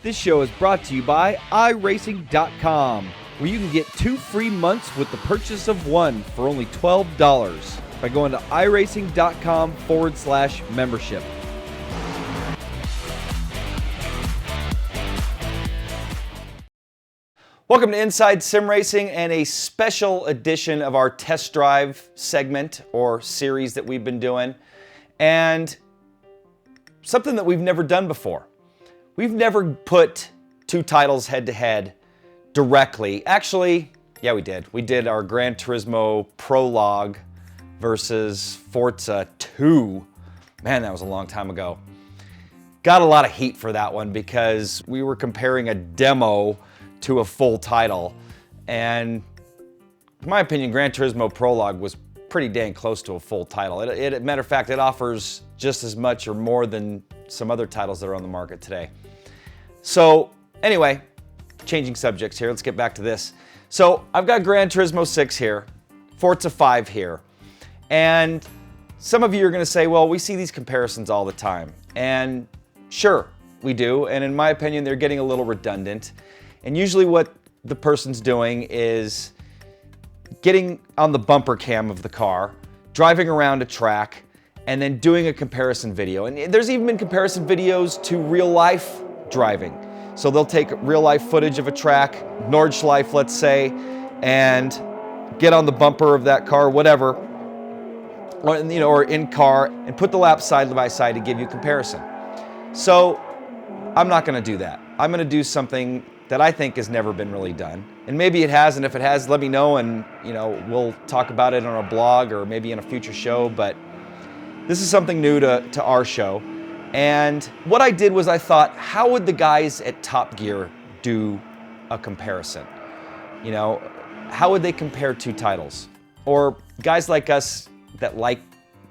This show is brought to you by iRacing.com, where you can get 2 free months with the purchase of 1 for only $12 by going to iRacing.com/membership. Welcome to Inside Sim Racing and a special edition of our test drive segment or series that we've been doing, and something that we've never done before. We've never put 2 titles head-to-head directly. Actually, yeah, we did. We did our Gran Turismo Prologue versus Forza 2. Man, that was a long time ago. Got a lot of heat for that one because we were comparing a demo to a full title. And in my opinion, Gran Turismo Prologue was pretty dang close to a full title. Matter of fact, it offers just as much or more than some other titles that are on the market today. So anyway, changing subjects here, let's get back to this. So I've got Gran Turismo 6 here, Forza 5 here, and some of you are gonna say, well, we see these comparisons all the time. And sure, we do, and in my opinion, they're getting a little redundant. And usually what the person's doing is getting on the bumper cam of the car, driving around a track, and then doing a comparison video. And there's even been comparison videos to real life driving. So they'll take real life footage of a track, Nordschleife, let's say, and get on the bumper of that car, whatever, or in car, and put the laps side by side to give you a comparison. So I'm not gonna do that. I'm gonna do something that I think has never been really done. And maybe it has, and if it has, let me know, and we'll talk about it on our blog or maybe in a future show, but this is something new to our show. And what I did was I thought, how would the guys at Top Gear do a comparison? How would they compare 2 titles? Or guys like us that like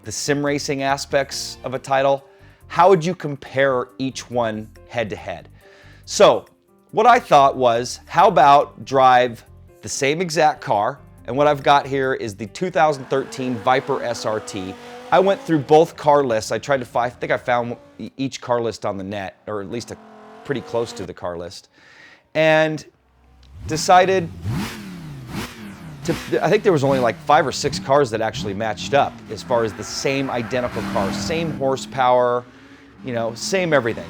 the sim racing aspects of a title, how would you compare each one head to head? So what I thought was, how about drive the same exact car? And what I've got here is the 2013 Viper SRT. I went through both car lists. I tried to find, I think I found each car list on the net, or at least pretty close to the car list, and decided to, I think there was only like 5 or 6 cars that actually matched up as far as the same identical cars, same horsepower, same everything.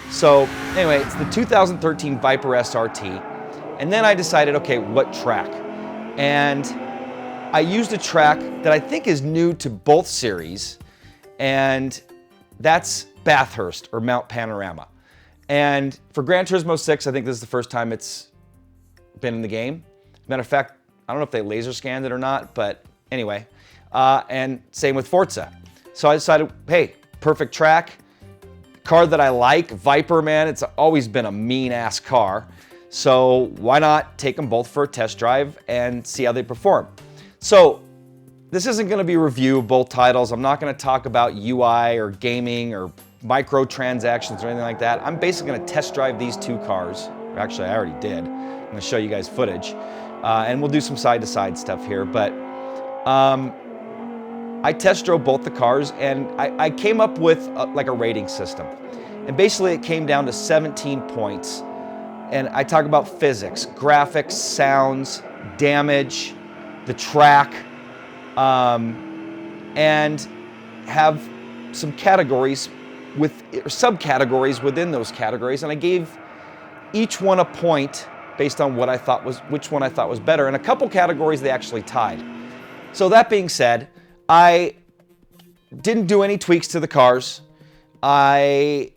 So anyway, it's the 2013 Viper SRT. And then I decided, okay, what track? And I used a track that I think is new to both series, and that's Bathurst, or Mount Panorama. And for Gran Turismo 6, I think this is the first time it's been in the game. Matter of fact, I don't know if they laser scanned it or not, but anyway. And same with Forza. So I decided, hey, perfect track. Car that I like, Viper, man, it's always been a mean-ass car. So why not take them both for a test drive and see how they perform? So this isn't going to be a review of both titles. I'm not going to talk about UI or gaming or microtransactions or anything like that. I'm basically going to test drive these 2 cars. Actually, I already did. I'm going to show you guys footage. And we'll do some side-to-side stuff here. But I test drove both the cars, and I came up with like a rating system. And basically it came down to 17 points. And I talk about physics, graphics, sounds, damage, the track, and have some categories or subcategories within those categories. And I gave each one a point based on what I thought was, which one I thought was better. In a couple categories, they actually tied. So that being said, I didn't do any tweaks to the cars. I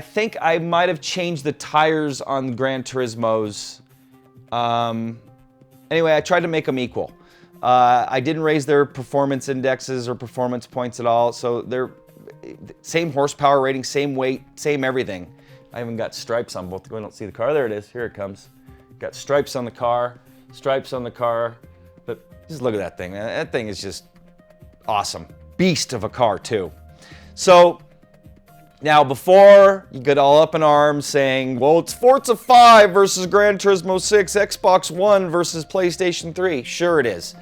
think I might have changed the tires on Gran Turismos. Anyway, I tried to make them equal. I didn't raise their performance indexes or performance points at all. So they're same horsepower rating, same weight, same everything. I even got stripes on both. I don't see the car. There it is. Here it comes. Got stripes on the car, stripes on the car. But just look at that thing, man. That thing is just awesome. Beast of a car, too. So now, before you get all up in arms saying, well, it's Forza 5 versus Gran Turismo 6, Xbox One versus PlayStation 3. Sure it is.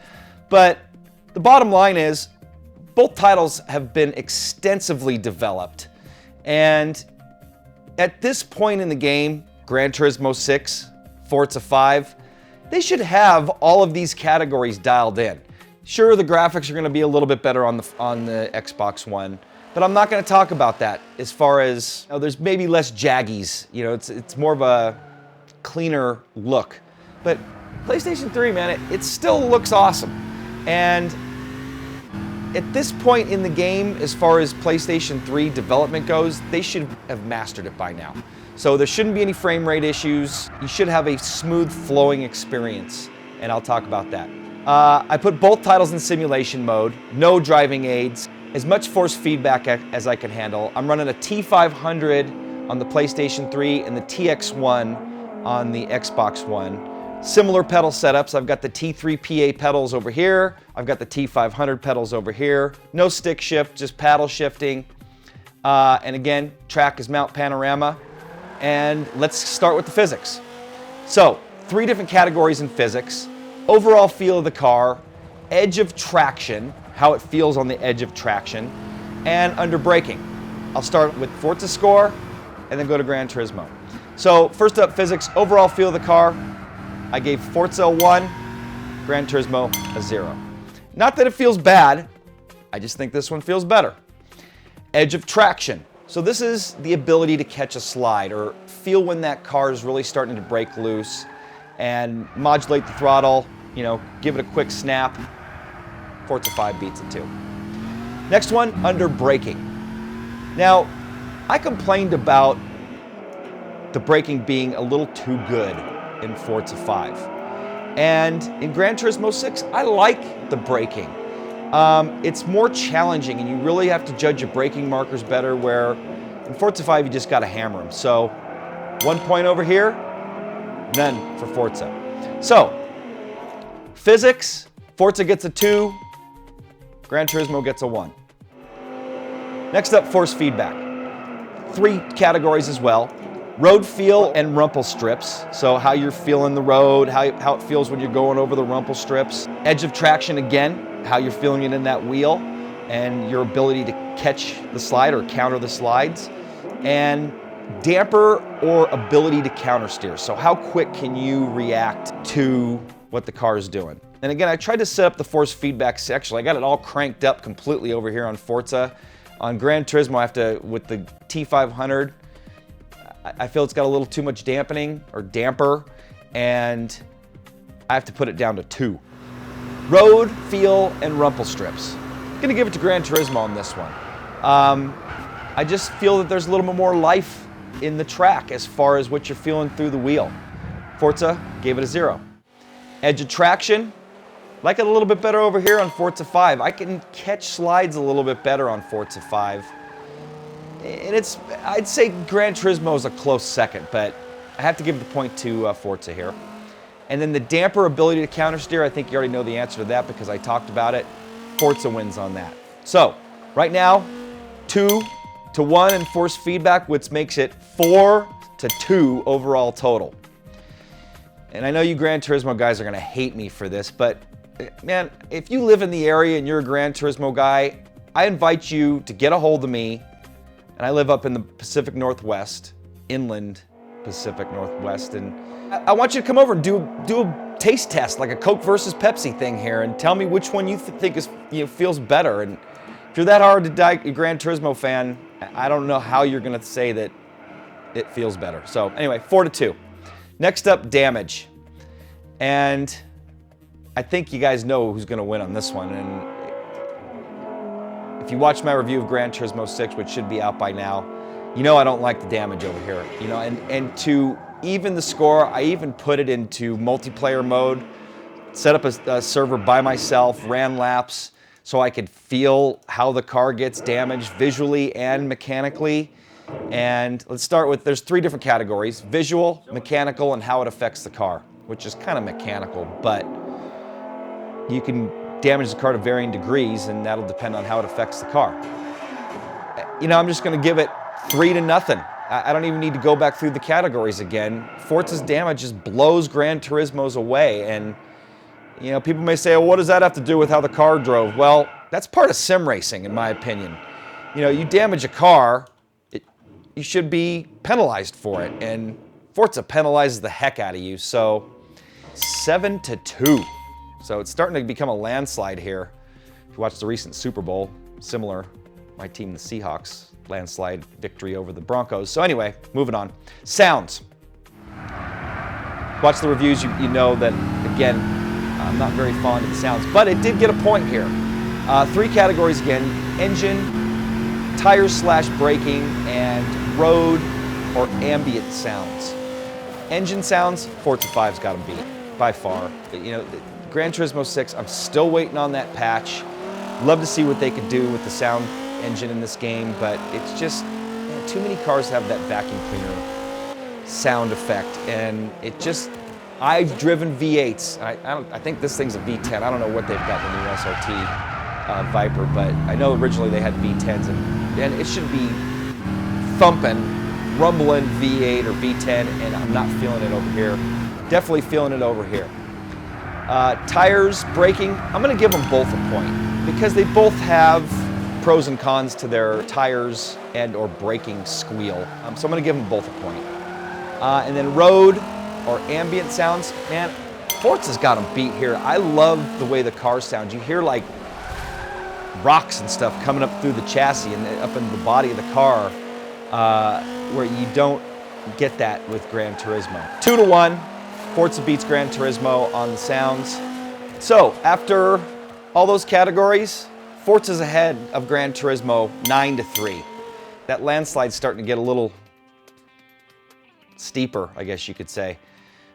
But the bottom line is, both titles have been extensively developed. And At this point in the game, Gran Turismo 6, Forza 5, they should have all of these categories dialed in. Sure, the graphics are going to be a little bit better on the Xbox One, but I'm not going to talk about that as far as, there's maybe less jaggies. It's more of a cleaner look. But PlayStation 3, man, it still looks awesome. And at this point in the game, as far as PlayStation 3 development goes, they should have mastered it by now. So there shouldn't be any frame rate issues. You should have a smooth flowing experience, and I'll talk about that. I put both titles in simulation mode, no driving aids, as much force feedback as I can handle. I'm running a T500 on the PlayStation 3 and the TX1 on the Xbox One. Similar pedal setups. I've got the T3 PA pedals over here. I've got the T500 pedals over here. No stick shift, just paddle shifting. And again, track is mount panorama. And let's start with the physics. So, 3 different categories in physics. Overall feel of the car, edge of traction, how it feels on the edge of traction, and under braking. I'll start with Forza score and then go to Gran Turismo. So first up, physics, overall feel of the car. I gave Forza a 1, Gran Turismo a 0. Not that it feels bad, I just think this one feels better. Edge of traction. So this is the ability to catch a slide or feel when that car is really starting to break loose and modulate the throttle, give it a quick snap. Forza 5 beats it too. Next one, under braking. Now, I complained about the braking being a little too good in Forza 5. And in Gran Turismo 6, I like the braking. It's more challenging and you really have to judge your braking markers better, where in Forza 5 you just gotta hammer them. So 1 point over here, none for Forza. So, physics, Forza gets a 2, Gran Turismo gets a 1. Next up, force feedback. 3 categories as well. Road feel and rumple strips. So how you're feeling the road, how it feels when you're going over the rumple strips. Edge of traction again, how you're feeling it in that wheel and your ability to catch the slide or counter the slides. And damper or ability to counter steer. So how quick can you react to what the car is doing? And again, I tried to set up the force feedback section. I got it all cranked up completely over here on Forza. On Gran Turismo, I have to, with the T500, I feel it's got a little too much dampening or damper, and I have to put it down to 2. Road, feel, and rumple strips. I'm gonna give it to Gran Turismo on this one. I just feel that there's a little bit more life in the track as far as what you're feeling through the wheel. Forza gave it a 0. Edge of traction, like it a little bit better over here on Forza 5. I can catch slides a little bit better on Forza 5. And I'd say Gran Turismo is a close second, but I have to give the point to Forza here. And then the damper ability to counter steer, I think you already know the answer to that because I talked about it. Forza wins on that. So, right now, 2-1 in force feedback, which makes it 4-2 overall total. And I know you Gran Turismo guys are gonna hate me for this, but man, if you live in the area and you're a Gran Turismo guy, I invite you to get a hold of me. And I live up in the Pacific Northwest, inland Pacific Northwest, and I want you to come over and do a taste test, like a Coke versus Pepsi thing here, and tell me which one you think feels better. And if you're that hard to die a Gran Turismo fan, I don't know how you're gonna say that it feels better. So anyway, 4-2. Next up, damage. And I think you guys know who's gonna win on this one. And if you watched my review of Gran Turismo 6, which should be out by now, you know I don't like the damage over here. And to even the score, I even put it into multiplayer mode, set up a server by myself, ran laps, so I could feel how the car gets damaged visually and mechanically. And let's start with, there's 3 different categories: visual, mechanical, and how it affects the car, which is kind of mechanical, but you can damage the car to varying degrees, and that'll depend on how it affects the car. I'm just gonna give it 3-0. I don't even need to go back through the categories again. Forza's damage just blows Gran Turismo's away, and people may say, well, what does that have to do with how the car drove? Well, that's part of sim racing, in my opinion. You damage a car, you should be penalized for it. And Forza penalizes the heck out of you. So 7-2. So it's starting to become a landslide here. If you watch the recent Super Bowl, similar, my team, the Seahawks, landslide victory over the Broncos. So anyway, moving on. Sounds. Watch the reviews, you know that, again, I'm not very fond of the sounds, but it did get a point here. 3 categories again: engine, tires/braking, and road or ambient sounds. Engine sounds, Forza 5's got them beat, by far. You know, Gran Turismo 6, I'm still waiting on that patch. Love to see what they could do with the sound engine in this game, but it's just, man, too many cars have that vacuum cleaner sound effect, and it just, I've driven V8s. I think this thing's a V10. I don't know what they've got in the new SRT Viper, but I know originally they had V10s, and it should be thumping, rumbling V8 or V10, and I'm not feeling it over here. Definitely feeling it over here. Tires, braking, I'm gonna give them both a point because they both have pros and cons to their tires and or braking squeal. So I'm gonna give them both a point. And then road or ambient sounds, man, Forza's got them beat here. I love the way the car sounds. You hear like rocks and stuff coming up through the chassis and up into the body of the car, where you don't get that with Gran Turismo. 2-1, Forza beats Gran Turismo on the sounds. So after all those categories, Forza's ahead of Gran Turismo 9-3. That landslide's starting to get a little steeper, I guess you could say.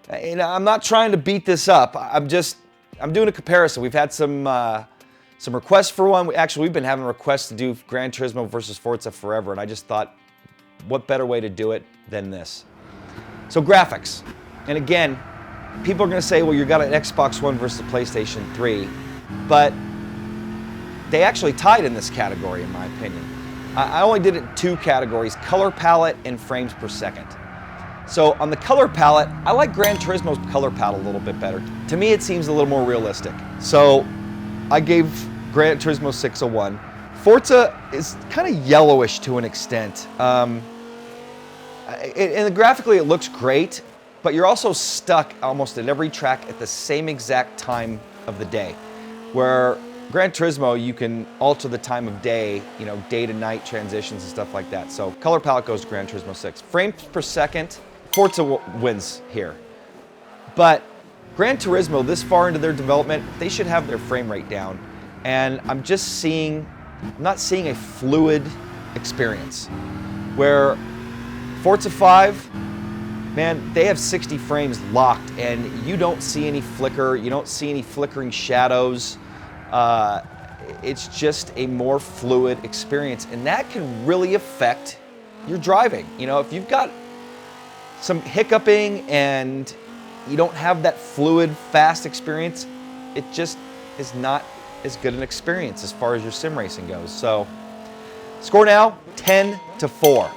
And I'm not trying to beat this up. I'm doing a comparison. We've had some requests for one. We've been having requests to do Gran Turismo versus Forza forever, and I just thought, what better way to do it than this? So graphics. And again, people are gonna say, well, you got an Xbox One versus a PlayStation 3, but they actually tied in this category, in my opinion. I only did it in 2 categories: color palette and frames per second. So on the color palette, I like Gran Turismo's color palette a little bit better. To me, it seems a little more realistic. So I gave Gran Turismo 6 a 1. Forza is kind of yellowish to an extent. And graphically, it looks great, but you're also stuck almost at every track at the same exact time of the day. Where Gran Turismo, you can alter the time of day, you know, day to night transitions and stuff like that. So color palette goes to Gran Turismo 6. Frames per second, Forza wins here. But Gran Turismo, this far into their development, they should have their frame rate down. And I'm not seeing a fluid experience. Where Forza 5, man, they have 60 frames locked and you don't see any flicker, you don't see any flickering shadows. It's just a more fluid experience, and that can really affect your driving. You know, if you've got some hiccuping and you don't have that fluid, fast experience, it just is not as good an experience as far as your sim racing goes. So, score now, 10-4.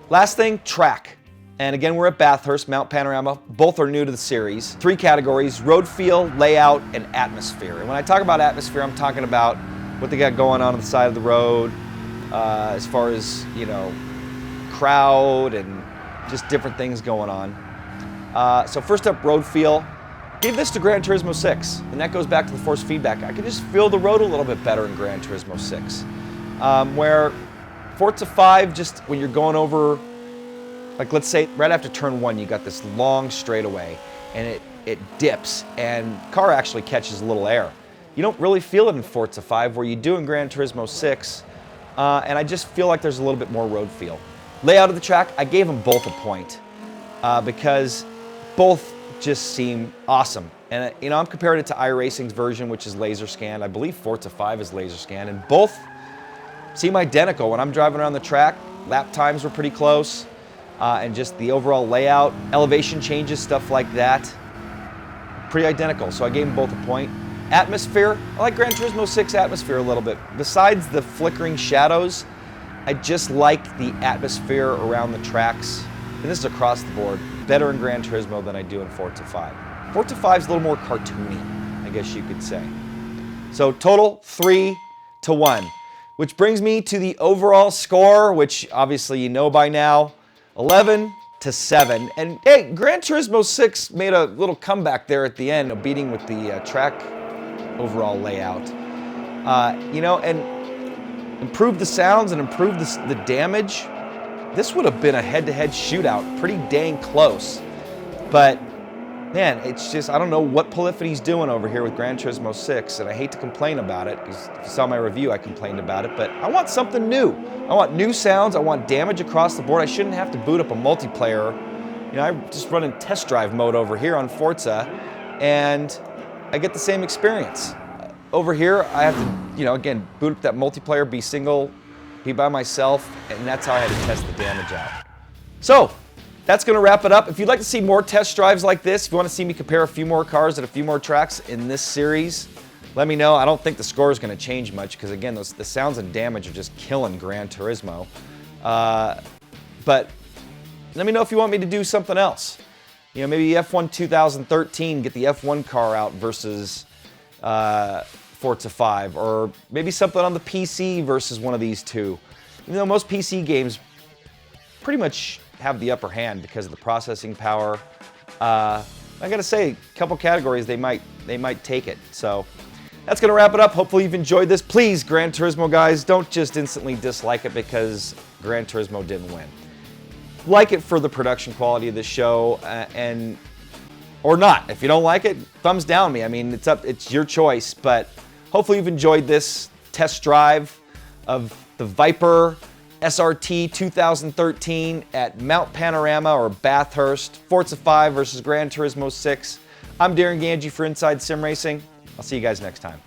Last thing, track. And again, we're at Bathurst, Mount Panorama. Both are new to the series. 3 categories: road feel, layout, and atmosphere. And when I talk about atmosphere, I'm talking about what they got going on the side of the road, as far as, you know, crowd and just different things going on. So first up, road feel. Gave this to Gran Turismo 6, and that goes back to the force feedback. I could just feel the road a little bit better in Gran Turismo 6. Where Forza 5, just when you're going over, like let's say right after turn 1, you got this long straightaway and it dips and car actually catches a little air. You don't really feel it in Forza 5 where you do in Gran Turismo 6, and I just feel like there's a little bit more road feel. Layout of the track, I gave them both a point because both just seem awesome. And you know, I'm comparing it to iRacing's version, which is laser scanned. I believe Forza 5 is laser scanned, and both seem identical. When I'm driving around the track, lap times were pretty close. And just the overall layout, elevation changes, stuff like that, pretty identical. So I gave them both a point. Atmosphere, I like Gran Turismo 6 atmosphere a little bit. Besides the flickering shadows, I just like the atmosphere around the tracks. And this is across the board, better in Gran Turismo than I do in Forza 5. Forza 5 is a little more cartoony, I guess you could say. So total 3-1. Which brings me to the overall score, which obviously you know by now, 11-7. And hey, Gran Turismo 6 made a little comeback there at the end, beating with the track overall layout. You know, and improved the sounds and improved the damage. This would have been a head-to-head shootout, pretty dang close. But man, it's just, I don't know what Polyphony's doing over here with Gran Turismo 6, and I hate to complain about it, because if you saw my review, I complained about it, but I want something new. I want new sounds, I want damage across the board. I shouldn't have to boot up a multiplayer. You know, I just run in test drive mode over here on Forza, and I get the same experience. Over here, I have to, you know, again, boot up that multiplayer, be single, be by myself, and that's how I had to test the damage out. So, that's going to wrap it up. If you'd like to see more test drives like this, if you want to see me compare a few more cars at a few more tracks in this series, let me know. I don't think the score is going to change much because, again, the sounds and damage are just killing Gran Turismo. But let me know if you want me to do something else. You know, maybe F1 2013, get the F1 car out versus Forza 5, or maybe something on the PC versus one of these two. Even though most PC games pretty much have the upper hand because of the processing power. I gotta say, a couple categories they might take it. So that's gonna wrap it up. Hopefully you've enjoyed this. Please, Gran Turismo guys, don't just instantly dislike it because Gran Turismo didn't win. Like it for the production quality of the show, and or not. If you don't like it, thumbs down me. I mean, it's your choice. But hopefully you've enjoyed this test drive of the Viper SRT 2013 at Mount Panorama or Bathurst, Forza 5 versus Gran Turismo 6. I'm Darren Ganji for Inside Sim Racing. I'll see you guys next time.